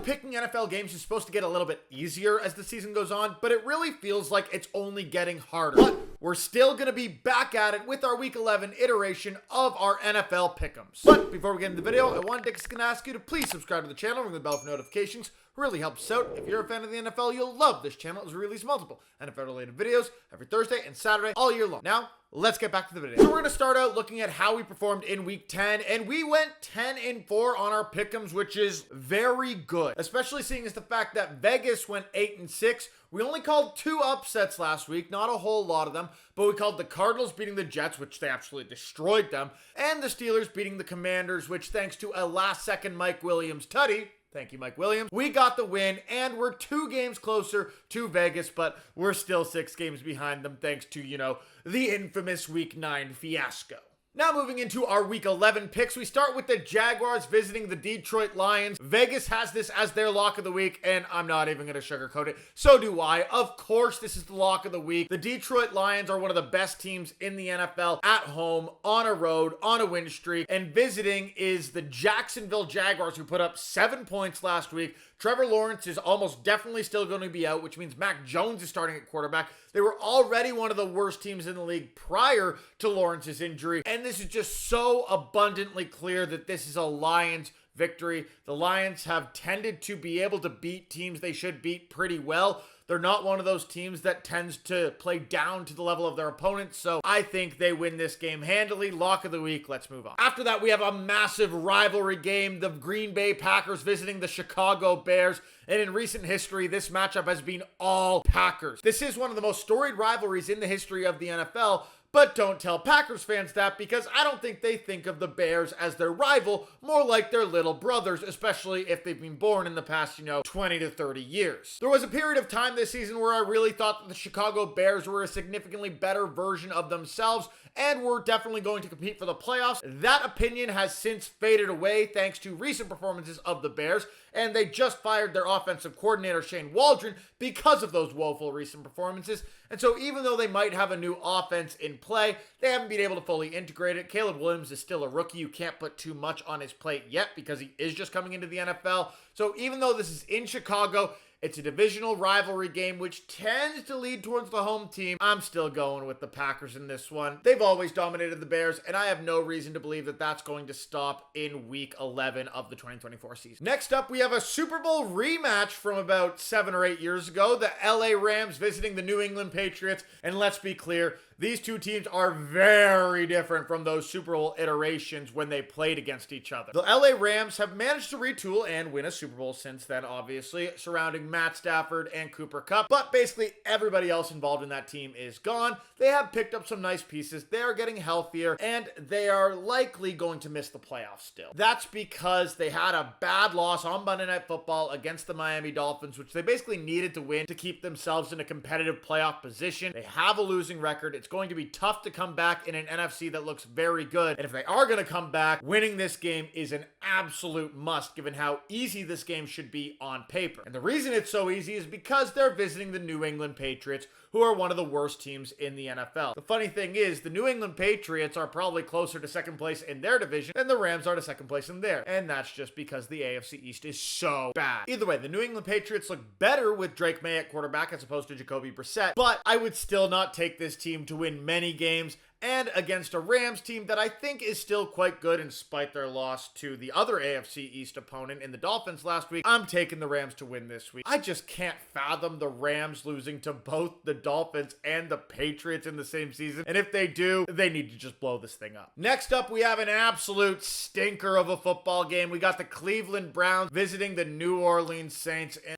picking NFL games is supposed to get a little bit easier as the season goes on, but it really feels like it's only getting harder. But we're still going to be back at it with our Week 11 iteration of our NFL Pick'ems. But before we get into the video, I wanted to ask you to please subscribe to the channel, ring the bell for notifications. Really helps us out. If you're a fan of the NFL, you'll love this channel as we release multiple NFL-related videos every Thursday and Saturday all year long. Now, let's get back to the video. So we're going to start out looking at how we performed in Week 10, and we went 10-4 on our Pick'ems, which is very good, especially seeing as the fact that Vegas went 8-6. We only called 2 upsets last week, not a whole lot of them, but we called the Cardinals beating the Jets, which they absolutely destroyed them, and the Steelers beating the Commanders, which thanks to a last-second Mike Williams tutty, thank you, Mike Williams, we got the win, and we're 2 games closer to Vegas, but we're still 6 games behind them thanks to, the infamous Week 9 fiasco. Now moving into our Week 11 picks, we start with the Jaguars visiting the Detroit Lions. Vegas has this as their lock of the week, and I'm not even going to sugarcoat it. So do I. Of course, this is the lock of the week. The Detroit Lions are one of the best teams in the NFL at home, on a road, on a win streak, and visiting is the Jacksonville Jaguars, who put up 7 points last week. Trevor Lawrence is almost definitely still going to be out, which means Mac Jones is starting at quarterback. They were already one of the worst teams in the league prior to Lawrence's injury, and this is just so abundantly clear that this is a Lions victory. The Lions have tended to be able to beat teams they should beat pretty well. They're not one of those teams that tends to play down to the level of their opponents, so I think they win this game handily. Lock of the week, let's move on. After that, we have a massive rivalry game, the Green Bay Packers visiting the Chicago Bears, and in recent history, this matchup has been all Packers. This is one of the most storied rivalries in the history of the NFL, but don't tell Packers fans that, because I don't think they think of the Bears as their rival, more like their little brothers, especially if they've been born in the past, 20 to 30 years. There was a period of time this season where I really thought that the Chicago Bears were a significantly better version of themselves and were definitely going to compete for the playoffs. That opinion has since faded away thanks to recent performances of the Bears, and they just fired their offensive coordinator Shane Waldron because of those woeful recent performances. And so even though they might have a new offense in play, they haven't been able to fully integrate it. Caleb Williams is still a rookie. You can't put too much on his plate yet because he is just coming into the NFL. So even though this is in Chicago, it's a divisional rivalry game, which tends to lead towards the home team. I'm still going with the Packers in this one. They've always dominated the Bears, and I have no reason to believe that that's going to stop in Week 11 of the 2024 season. Next up, we have a Super Bowl rematch from about 7 or 8 years ago. The LA Rams visiting the New England Patriots, and let's be clear, these two teams are very different from those Super Bowl iterations when they played against each other. The LA Rams have managed to retool and win a Super Bowl since then, obviously, surrounding Matt Stafford and Cooper Kupp, but basically everybody else involved in that team is gone. They have picked up some nice pieces. They are getting healthier, and they are likely going to miss the playoffs still. That's because they had a bad loss on Monday Night Football against the Miami Dolphins, which they basically needed to win to keep themselves in a competitive playoff position. They have a losing record. It's going to be tough to come back in an NFC that looks very good. And if they are going to come back, winning this game is an absolute must, given how easy this game should be on paper. And the reason it's so easy is because they're visiting the New England Patriots, who are one of the worst teams in the NFL. The funny thing is, the New England Patriots are probably closer to second place in their division than the Rams are to second place in theirs. And that's just because the AFC East is so bad. Either way, the New England Patriots look better with Drake May at quarterback as opposed to Jacoby Brissett, but I would still not take this team to win many games, and against a Rams team that I think is still quite good in spite their loss to the other AFC East opponent in the Dolphins last week. I'm taking the Rams to win this week. I just can't fathom the Rams losing to both the Dolphins and the Patriots in the same season, and if they do, they need to just blow this thing up. Next up, we have an absolute stinker of a football game. We got the Cleveland Browns visiting the New Orleans Saints, and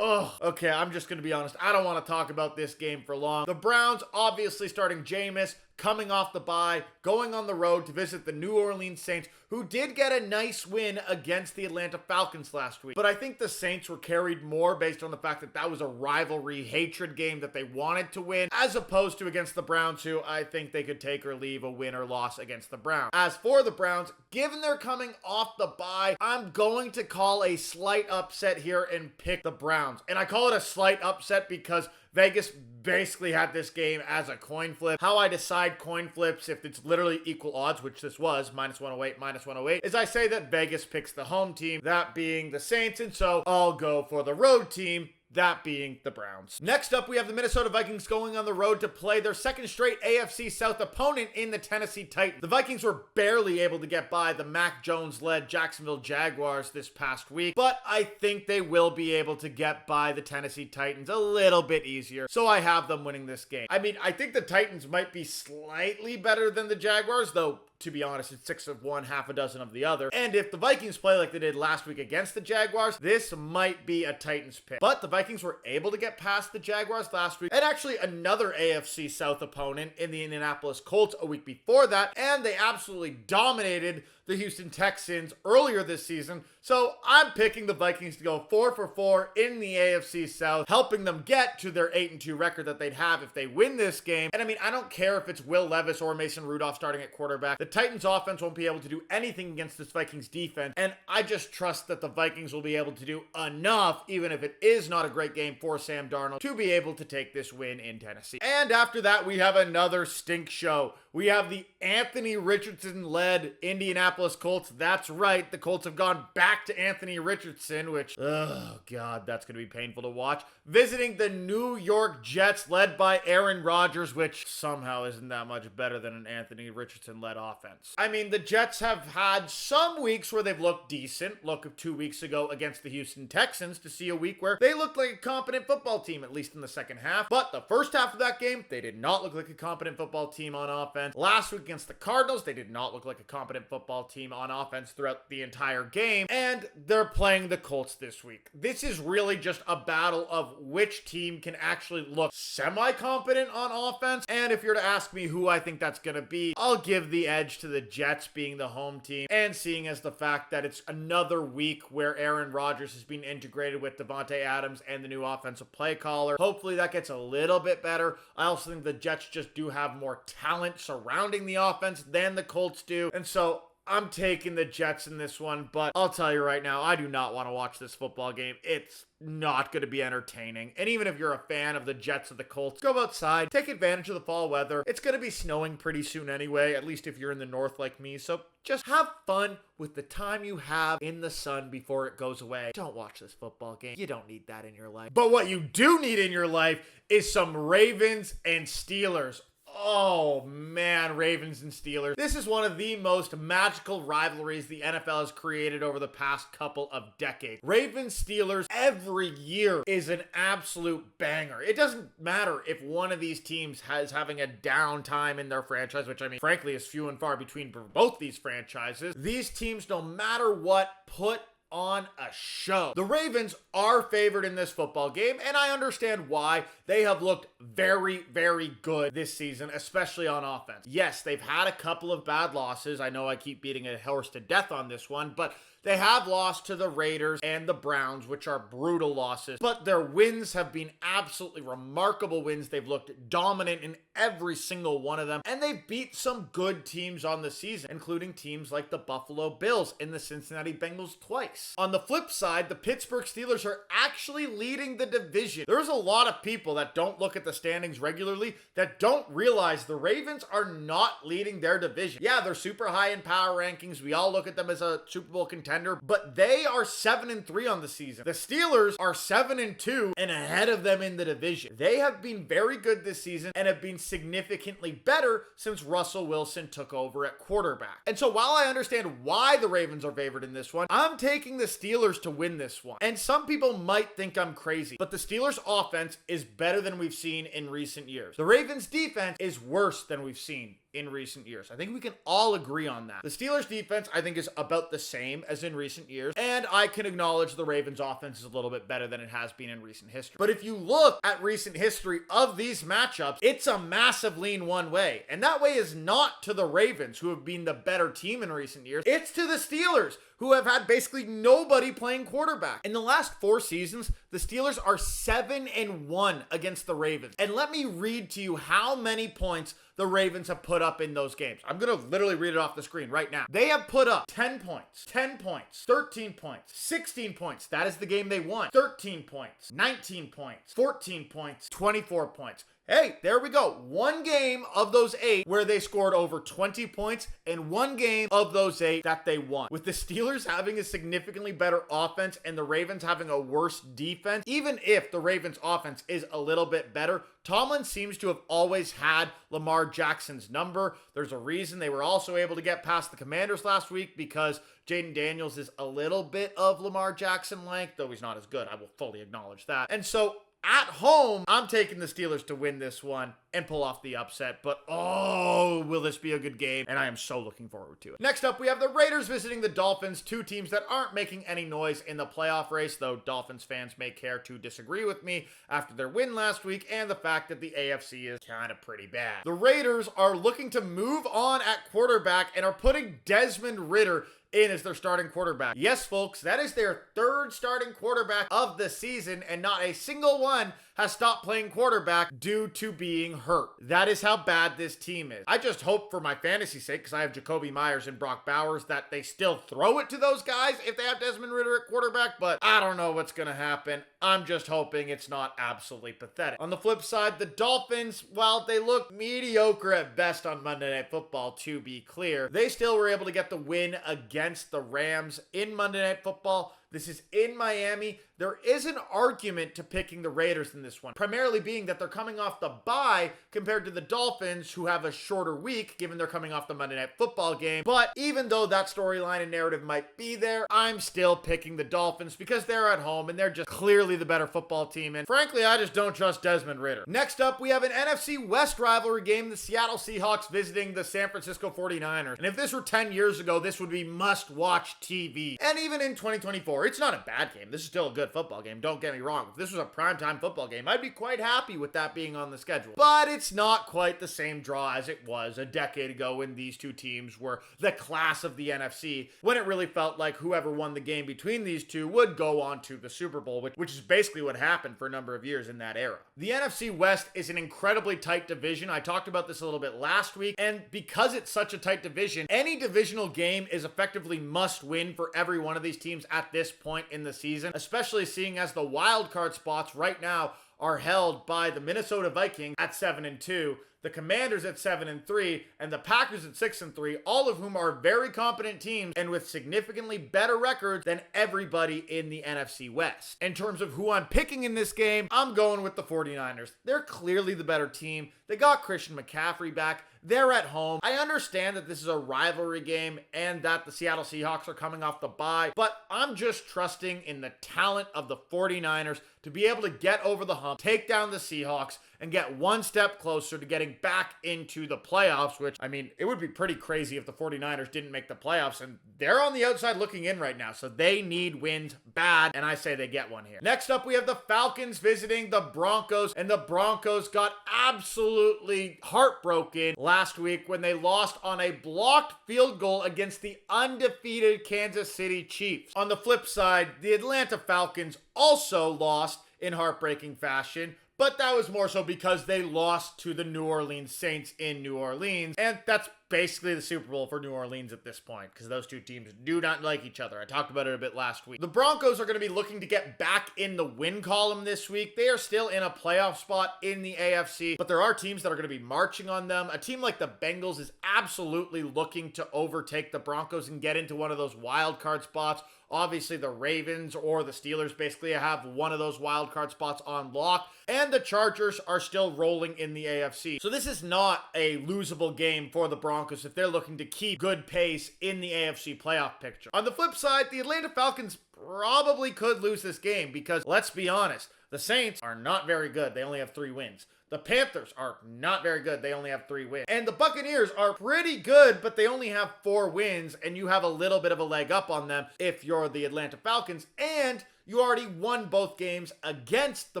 okay, I'm just going to be honest. I don't want to talk about this game for long. The Browns obviously starting Jameis, coming off the bye, going on the road to visit the New Orleans Saints, who did get a nice win against the Atlanta Falcons last week. But I think the Saints were carried more based on the fact that that was a rivalry hatred game that they wanted to win, as opposed to against the Browns, who I think they could take or leave a win or loss against the Browns. As for the Browns, given they're coming off the bye, I'm going to call a slight upset here and pick the Browns. And I call it a slight upset because Vegas basically had this game as a coin flip. How I decide coin flips if it's literally equal odds, which this was, -108, -108, is I say that Vegas picks the home team, that being the Saints, and so I'll go for the road team, that being the Browns. Next up, we have the Minnesota Vikings going on the road to play their second straight AFC South opponent in the Tennessee Titans. The Vikings were barely able to get by the Mac Jones-led Jacksonville Jaguars this past week, but I think they will be able to get by the Tennessee Titans a little bit easier, so I have them winning this game. I mean, I think the Titans might be slightly better than the Jaguars, though to be honest, it's 6 of one, half a dozen of the other. And if the Vikings play like they did last week against the Jaguars, this might be a Titans pick. But the Vikings were able to get past the Jaguars last week, and actually another AFC South opponent in the Indianapolis Colts a week before that, and they absolutely dominated the Houston Texans earlier this season. So I'm picking the Vikings to go 4 for 4 in the AFC South, helping them get to their 8-2 record that they'd have if they win this game. And I mean, I don't care if it's Will Levis or Mason Rudolph starting at quarterback. The Titans offense won't be able to do anything against this Vikings defense, and I just trust that the Vikings will be able to do enough, even if it is not a great game for Sam Darnold, to be able to take this win in Tennessee. And after that, we have another stink show. We have the Anthony Richardson-led Indianapolis Colts. That's right, the Colts have gone back to Anthony Richardson, which, oh God, that's going to be painful to watch. Visiting the New York Jets, led by Aaron Rodgers, which somehow isn't that much better than an Anthony Richardson-led offense. I mean, the Jets have had some weeks where they've looked decent. Look of 2 weeks ago against the Houston Texans to see a week where they looked like a competent football team, at least in the second half. But the first half of that game, they did not look like a competent football team on offense. Last week against the Cardinals, they did not look like a competent football team on offense throughout the entire game, and they're playing the Colts this week. This is really just a battle of which team can actually look semi-competent on offense, and if you're to ask me who I think that's going to be, I'll give the edge to the Jets being the home team, and seeing as the fact that it's another week where Aaron Rodgers has been integrated with Devontae Adams and the new offensive play caller. Hopefully that gets a little bit better. I also think the Jets just do have more talent surrounding the offense than the Colts do, and so I'm taking the Jets in this one, but I'll tell you right now, I do not want to watch this football game. It's not going to be entertaining. And even if you're a fan of the Jets or the Colts, go outside, take advantage of the fall weather. It's going to be snowing pretty soon anyway, at least if you're in the north like me. So just have fun with the time you have in the sun before it goes away. Don't watch this football game. You don't need that in your life. But what you do need in your life is some Ravens and Steelers. Oh man, Ravens and Steelers. This is one of the most magical rivalries the NFL has created over the past couple of decades. Ravens Steelers every year is an absolute banger. It doesn't matter if one of these teams is having a downtime in their franchise, which I mean, frankly, is few and far between for both these franchises. These teams, no matter what, put on a show. The Ravens are favored in this football game, and I understand why. They have looked very, very good this season, especially on offense. Yes, they've had a couple of bad losses. I know I keep beating a horse to death on this one, but they have lost to the Raiders and the Browns, which are brutal losses, but their wins have been absolutely remarkable wins. They've looked dominant in every single one of them, and they've beat some good teams on the season, including teams like the Buffalo Bills and the Cincinnati Bengals twice. On the flip side, the Pittsburgh Steelers are actually leading the division. There's a lot of people that don't look at the standings regularly that don't realize the Ravens are not leading their division. Yeah, they're super high in power rankings. We all look at them as a Super Bowl contender, but they are 7-3 on the season. The Steelers are 7-2 and ahead of them in the division. They have been very good this season and have been significantly better since Russell Wilson took over at quarterback. And so while I understand why the Ravens are favored in this one, I'm taking the Steelers to win this one. And some people might think I'm crazy, but the Steelers offense is better than we've seen in recent years. The Ravens defense is worse than we've seen in recent years. I think we can all agree on that. The Steelers defense, I think, is about the same as in recent years, and I can acknowledge the Ravens offense is a little bit better than it has been in recent history. But if you look at recent history of these matchups, it's a massive lean one way, and that way is not to the Ravens, who have been the better team in recent years. It's to the Steelers, who have had basically nobody playing quarterback. In the last 4 seasons, the Steelers are 7-1 against the Ravens. And let me read to you how many points the Ravens have put up in those games. I'm going to literally read it off the screen right now. They have put up 10 points, 10 points, 13 points, 16 points. That is the game they won. 13 points, 19 points, 14 points, 24 points. Hey, there we go. One game of those 8 where they scored over 20 points and one game of those 8 that they won. With the Steelers having a significantly better offense and the Ravens having a worse defense, even if the Ravens offense is a little bit better, Tomlin seems to have always had Lamar Jackson's number. There's a reason they were also able to get past the Commanders last week because Jaden Daniels is a little bit of Lamar Jackson-like, though he's not as good. I will fully acknowledge that. And so at home, I'm taking the Steelers to win this one and pull off the upset, but oh, will this be a good game, and I am so looking forward to it. Next up, we have the Raiders visiting the Dolphins, 2 teams that aren't making any noise in the playoff race, though Dolphins fans may care to disagree with me after their win last week and the fact that the AFC is kind of pretty bad. The Raiders are looking to move on at quarterback and are putting Desmond Ridder in as their starting quarterback. Yes, folks, that is their 3rd starting quarterback of the season, and not a single one has stopped playing quarterback due to being hurt. That is how bad this team is. I just hope for my fantasy sake, because I have Jacoby Myers and Brock Bowers, that they still throw it to those guys if they have Desmond Ridder at quarterback, but I don't know what's going to happen. I'm just hoping it's not absolutely pathetic. On the flip side, the Dolphins, while they look mediocre at best on Monday Night Football, to be clear, they still were able to get the win against the Rams in Monday Night Football. This is in Miami. There is an argument to picking the Raiders in this one, primarily being that they're coming off the bye compared to the Dolphins, who have a shorter week, given they're coming off the Monday Night Football game. But even though that storyline and narrative might be there, I'm still picking the Dolphins because they're at home and they're just clearly the better football team. And frankly, I just don't trust Desmond Ridder. Next up, we have an NFC West rivalry game, the Seattle Seahawks visiting the San Francisco 49ers. And if this were 10 years ago, this would be must-watch TV. And even in 2024, it's not a bad game. This is still a good football game. Don't get me wrong. If this was a primetime football game, I'd be quite happy with that being on the schedule. But it's not quite the same draw as it was a decade ago when these two teams were the class of the NFC, when it really felt like whoever won the game between these two would go on to the Super Bowl, which is basically what happened for a number of years in that era. The NFC West is an incredibly tight division. I talked about this a little bit last week, and because it's such a tight division, any divisional game is effectively must win for every one of these teams at this point in the season, especially seeing as the wild card spots right now are held by the Minnesota Vikings at 7-2, the Commanders at 7-3, and the Packers at 6-3, all of whom are very competent teams and with significantly better records than everybody in the NFC West. In terms of who I'm picking in this game, I'm going with the 49ers. They're clearly the better team. They got Christian McCaffrey back. They're at home. I understand that this is a rivalry game and that the Seattle Seahawks are coming off the bye, but I'm just trusting in the talent of the 49ers to be able to get over the hump, take down the Seahawks, and get one step closer to getting back into the playoffs, which, I mean, it would be pretty crazy if the 49ers didn't make the playoffs, and they're on the outside looking in right now, so they need wins bad, and I say they get one here. Next up, we have the Falcons visiting the Broncos, and the Broncos got absolutely heartbroken last week when they lost on a blocked field goal against the undefeated Kansas City Chiefs. On the flip side, the Atlanta Falcons also lost in heartbreaking fashion, but that was more so because they lost to the New Orleans Saints in New Orleans, and that's basically the Super Bowl for New Orleans at this point, because those two teams do not like each other. I talked about it a bit last week. The Broncos are going to be looking to get back in the win column this week. They are still in a playoff spot in the AFC, but there are teams that are going to be marching on them. A team like the Bengals is absolutely looking to overtake the Broncos and get into one of those wild card spots. Obviously, the Ravens or the Steelers basically have one of those wild card spots on lock, and the Chargers are still rolling in the AFC. So this is not a losable game for the Broncos if they're looking to keep good pace in the AFC playoff picture. On the flip side, the Atlanta Falcons probably could lose this game because, let's be honest, the Saints are not very good. They only have 3 wins. The Panthers are not very good. They only have 3 wins. And the Buccaneers are pretty good, but they only have 4 wins, and you have a little bit of a leg up on them if you're the Atlanta Falcons, and you already won both games against the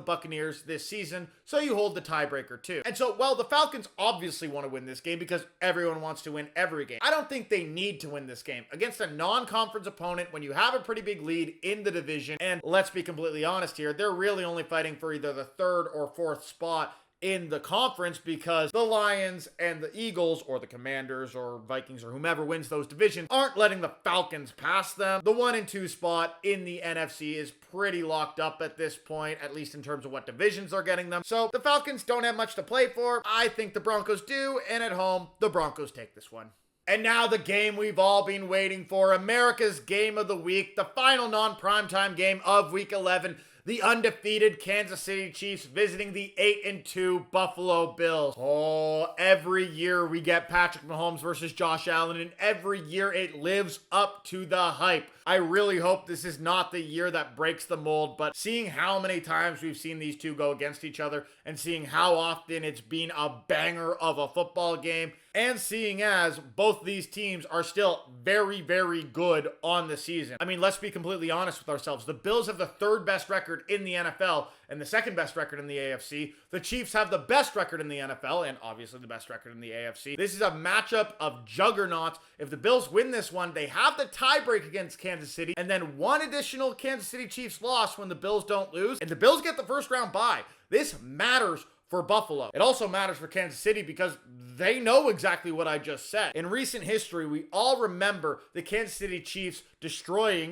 Buccaneers this season, so you hold the tiebreaker too. And so, while the Falcons obviously want to win this game because everyone wants to win every game, I don't think they need to win this game against a non-conference opponent when you have a pretty big lead in the division. And let's be completely honest here, they're really only fighting for either the 3rd or 4th spot in the conference because the Lions and the Eagles, or the Commanders or Vikings or whomever wins those divisions, aren't letting the Falcons pass them. The 1 and 2 spot in the NFC is pretty locked up at this point, at least in terms of what divisions are getting them. So the Falcons don't have much to play for. I think the Broncos do, and at home, the Broncos take this one. And now the game we've all been waiting for, America's game of the week, the final non-primetime game of Week 11, the undefeated Kansas City Chiefs visiting the 8-2 Buffalo Bills. Oh, every year we get Patrick Mahomes versus Josh Allen, and every year it lives up to the hype. I really hope this is not the year that breaks the mold, but seeing how many times we've seen these two go against each other, and seeing how often it's been a banger of a football game, and seeing as both these teams are still very, very good on the season. I mean, let's be completely honest with ourselves. The Bills have the third best record in the NFL and the second best record in the AFC. The Chiefs have the best record in the NFL and obviously the best record in the AFC. This is a matchup of juggernauts. If the Bills win this one, they have the tiebreak against Kansas City, and then one additional Kansas City Chiefs loss when the Bills don't lose, and the Bills get the first round bye. This matters for Buffalo. It also matters for Kansas City because they know exactly what I just said. In recent history, we all remember the Kansas City Chiefs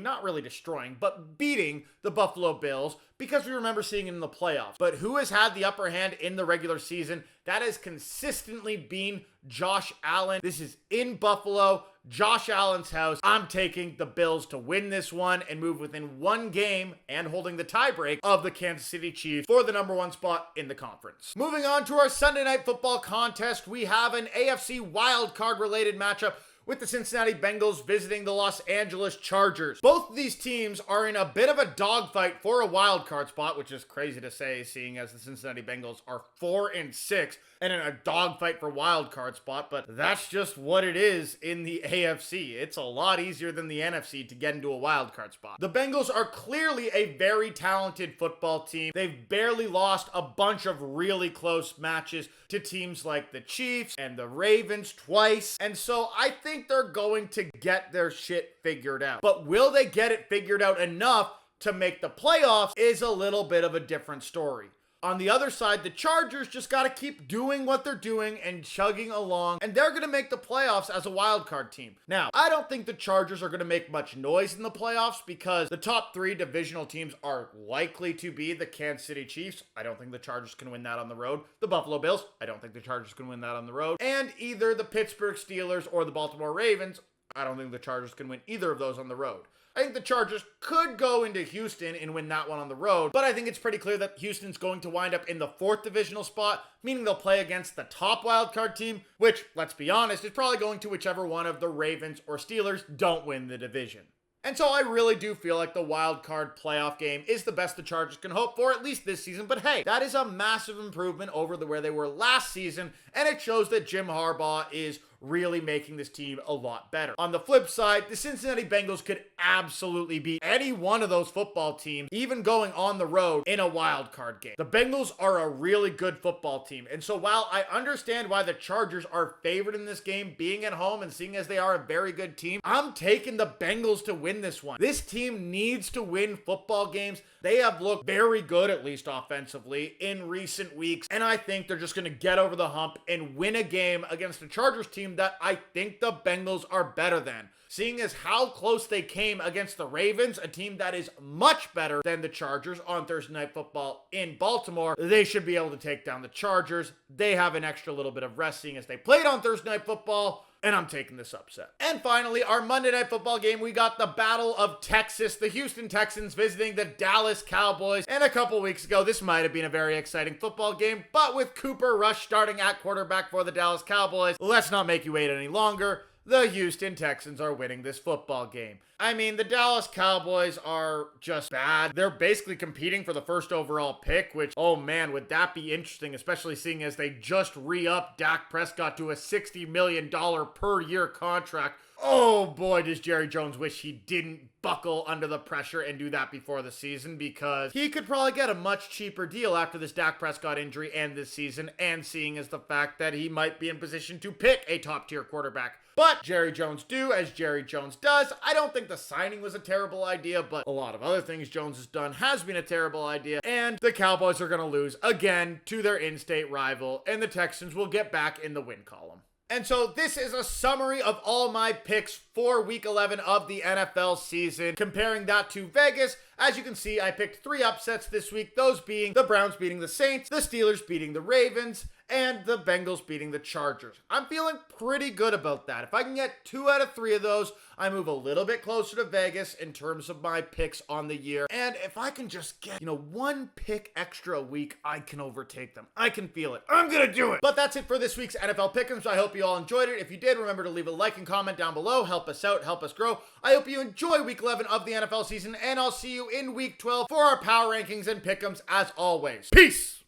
not really destroying, but beating the Buffalo Bills because we remember seeing it in the playoffs. But who has had the upper hand in the regular season? That has consistently been Josh Allen. This is in Buffalo, Josh Allen's house. I'm taking the Bills to win this one and move within one game and holding the tiebreak of the Kansas City Chiefs for the number 1 spot in the conference. Moving on to our Sunday Night Football contest, we have an AFC wildcard related matchup with the Cincinnati Bengals visiting the Los Angeles Chargers. Both of these teams are in a bit of a dogfight for a wild card spot, which is crazy to say, seeing as the Cincinnati Bengals are 4-6 and in a dogfight for wild card spot, but that's just what it is in the AFC. It's a lot easier than the NFC to get into a wild card spot. The Bengals are clearly a very talented football team. They've barely lost a bunch of really close matches to teams like the Chiefs and the Ravens twice, and so I think they're going to get their shit figured out. But will they get it figured out enough to make the playoffs is a little bit of a different story. On the other side, the Chargers just got to keep doing what they're doing and chugging along, and they're going to make the playoffs as a wild card team. Now, I don't think the Chargers are going to make much noise in the playoffs because the top 3 divisional teams are likely to be the Kansas City Chiefs. I don't think the Chargers can win that on the road. The Buffalo Bills. I don't think the Chargers can win that on the road. And either the Pittsburgh Steelers or the Baltimore Ravens. I don't think the Chargers can win either of those on the road. I think the Chargers could go into Houston and win that one on the road, but I think it's pretty clear that Houston's going to wind up in the 4th divisional spot, meaning they'll play against the top wildcard team, which, let's be honest, is probably going to whichever one of the Ravens or Steelers don't win the division. And so I really do feel like the wild card playoff game is the best the Chargers can hope for, at least this season. But hey, that is a massive improvement over where they were last season, and it shows that Jim Harbaugh is really making this team a lot better. On the flip side, the Cincinnati Bengals could absolutely beat any one of those football teams, even going on the road in a wild card game. The Bengals are a really good football team, and so while I understand why the Chargers are favored in this game, being at home and seeing as they are a very good team, I'm taking the Bengals to win this one. This team needs to win football games. They have looked very good, at least offensively, in recent weeks, and I think they're just going to get over the hump and win a game against a Chargers team that I think the Bengals are better than. Seeing as how close they came against the Ravens, a team that is much better than the Chargers on Thursday Night Football in Baltimore, they should be able to take down the Chargers. They have an extra little bit of rest seeing as they played on Thursday Night Football, and I'm taking this upset. And finally, our Monday Night Football game, we got the Battle of Texas, the Houston Texans visiting the Dallas Cowboys. And a couple weeks ago, this might have been a very exciting football game, but with Cooper Rush starting at quarterback for the Dallas Cowboys, let's not make you wait any longer. The Houston Texans are winning this football game. I mean, the Dallas Cowboys are just bad. They're basically competing for the first overall pick, which, oh man, would that be interesting, especially seeing as they just re-upped Dak Prescott to a $60 million per year contract. Oh boy, does Jerry Jones wish he didn't buckle under the pressure and do that before the season, because he could probably get a much cheaper deal after this Dak Prescott injury and this season, and seeing as the fact that he might be in position to pick a top tier quarterback. But Jerry Jones do as Jerry Jones does. I don't think the the signing was a terrible idea, but a lot of other things Jones has done has been a terrible idea. And the Cowboys are going to lose again to their in-state rival, and the Texans will get back in the win column. And so this is a summary of all my picks for week 11 of the NFL season. Comparing that to Vegas, as you can see, I picked 3 upsets this week, those being the Browns beating the Saints, the Steelers beating the Ravens, and the Bengals beating the Chargers. I'm feeling pretty good about that. If I can get 2 out of 3 of those, I move a little bit closer to Vegas in terms of my picks on the year. And if I can just get, 1 pick extra a week, I can overtake them. I can feel it. I'm gonna do it. But that's it for this week's NFL Pick'ems. I hope you all enjoyed it. If you did, remember to leave a like and comment down below. Help us out, help us grow. I hope you enjoy week 11 of the NFL season, and I'll see you in week 12 for our power rankings and pick'ems as always. Peace!